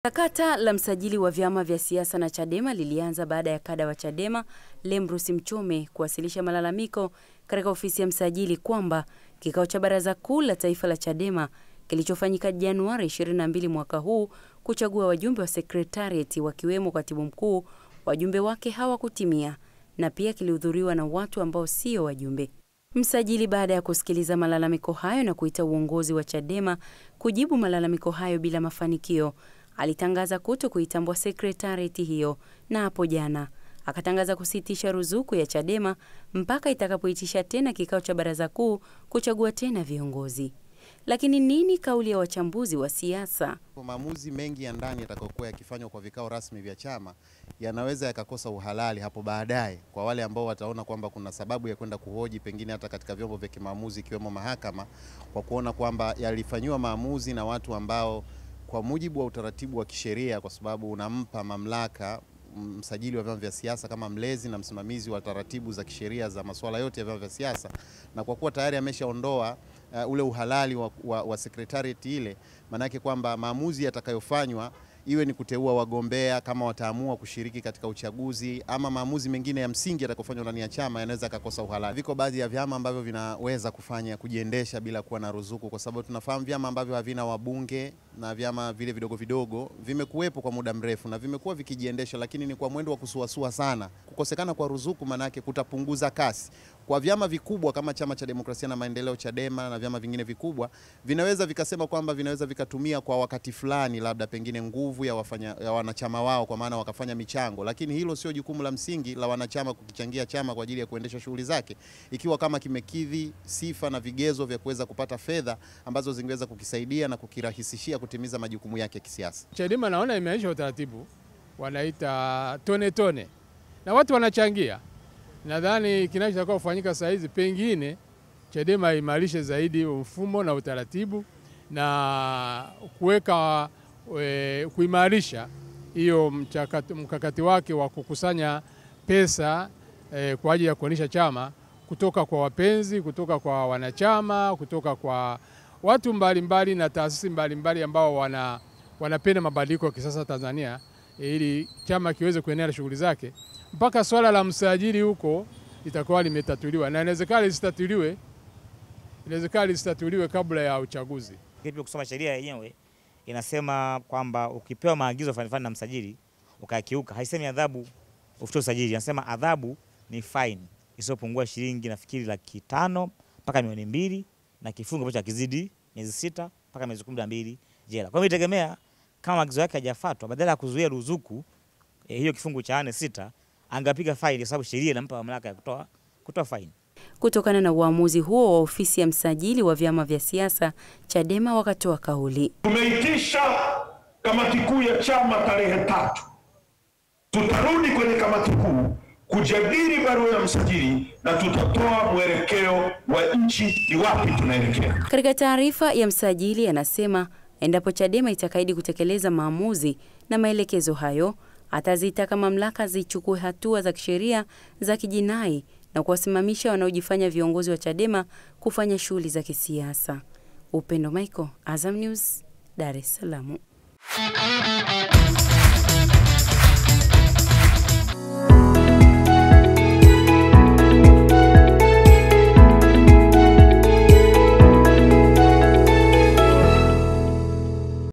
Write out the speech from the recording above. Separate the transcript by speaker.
Speaker 1: Sakata la msajili wa vyama vya siasa na Chadema lilianza baada ya kada wa Chadema Lembrus Mchome kuwasilisha malalamiko katika ofisi ya msajili kwamba kikao cha Baraza Kuu la Taifa la Chadema kilichofanyika Januari 22 mwaka huu kuchagua wajumbe wa Secretariat wakiwemo katibu mkuu, wajumbe wake hawakutimia na pia kilihudhuriwa na watu ambao sio wajumbe. Msajili baada ya kusikiliza malalamiko hayo na kuita uongozi wa Chadema kujibu malalamiko hayo bila mafanikio, alitangaza kuitambua Secretariat hiyo na hapo jana akatangaza kusitisha ruzuku ya Chadema mpaka itakapoitisha tena kikao cha Baraza Kuu kuchagua tena viongozi. Lakini nini kauli ya wachambuzi wa siasa?
Speaker 2: Maamuzi mengi ya ndani yatakayokuwa yakifanywa kwa vikao rasmi vya chama yanaweza yakakosa uhalali hapo baadaye kwa wale ambao wataona kwamba kuna sababu ya kwenda kuhoji pengine hata katika vyombo vya kimaamuzi ikiwemo mahakama, kwa kuona kwamba yalifanywa maamuzi na watu ambao kwa mujibu wa utaratibu wa kisheria, kwa sababu unampa mamlaka msajili wa vyama vya siasa kama mlezi na msimamizi wa taratibu za kisheria za masuala yote ya vyama vya siasa, na kwa kuwa tayari ameshaondoa ule uhalali wa Secretariat ile, maana yake kwamba maamuzi yatakayofanywa iwe ni kuteua wagombea kama wataamua kushiriki katika uchaguzi ama maamuzi mengine ya msingi yatakayofanywa ndani ya chama yanaweza kukosa uhalali. Viko baadhi ya vyama ambavyo vinaweza kufanya kujiendesha bila kuwa na ruzuku, kwa sababu tunafahamu vyama ambavyo havina wabunge na vyama vile vidogo vidogo vimekuwepo kwa muda mrefu na vimekuwa vikijiendesha, lakini ni kwa mwendo wa kusuasua sana. Kukosekana kwa ruzuku maana yake kutapunguza kasi. Kwa vyama vikubwa kama Chama cha Demokrasia na Maendeleo Chadema na vyama vingine vikubwa vinaweza vikasema kwamba vinaweza vikatumia kwa wakati fulani labda pengine nguvu ya wanachama wao, kwa maana wakafanya michango, lakini hilo sio jukumu la msingi la wanachama kukichangia chama kwa ajili ya kuendesha shughuli zake, ikiwa kama kimekidhi sifa na vigezo vya kuweza kupata fedha ambazo zingeweza kukisaidia na kukirahisishia kutimiza majukumu yake ya kisiasa.
Speaker 3: Chadema naona imeanisha utaratibu, wanaita tone tone na watu wanachangia. Nadhani kinachotakiwa kufanyika saa hizi pengine Chadema imarishe zaidi mfumo na utaratibu na kuimarisha hiyo mkakati wake wa kukusanya pesa kwa ajili ya kuendesha chama kutoka kwa wapenzi, kutoka kwa wanachama, kutoka kwa watu mbalimbali na taasisi mbalimbali ambao wanapenda mabadiliko ya kisasa Tanzania, ili chama kiweze kuendelea na shughuli zake. Mpaka swala la msajili huko litakuwa limetatuliwa na inawezekana lisitatuliwe kabla ya uchaguzi.
Speaker 4: Kipi kusoma sheria yenyewe inasema kwamba ukipewa maagizo fulani na msajili ukakiuka, haisemi adhabu ufutie usajili, inasema adhabu ni fine isiyopungua shilingi nafikiri 500,000 mpaka 2,000,000 na kifungo ambacho kizidi miezi 6 mpaka miezi 12 jela. Kwa hiyo itegemea kama maagizo yake hajafuatwa, badala ya kuzuia ruzuku hiyo kifungu cha 4(6) angapiga faini, kwa sababu sheria inampa mamlaka ya kutoa faini.
Speaker 1: Kutokana na uamuzi huo wa ofisi ya msajili wa vyama vya siasa, Chadema wakatoa kauli.
Speaker 5: Tumeitisha kamati kuu ya chama tarehe 3. Tutarudi kwenye kamati kuu kujadili barua ya msajili na tutatoa mwelekeo wa nchi ni wapi tunaelekea.
Speaker 1: Katika taarifa ya msajili anasema endapo Chadema itakaidi kutekeleza maamuzi na maelekezo hayo, atazitaka mamlaka zichukue hatua za kisheria za kijinai na kuwasimamisha wanaojifanya viongozi wa Chadema kufanya shughuli za kisiasa. Upendo Michael, Azam News, Dar es Salaam.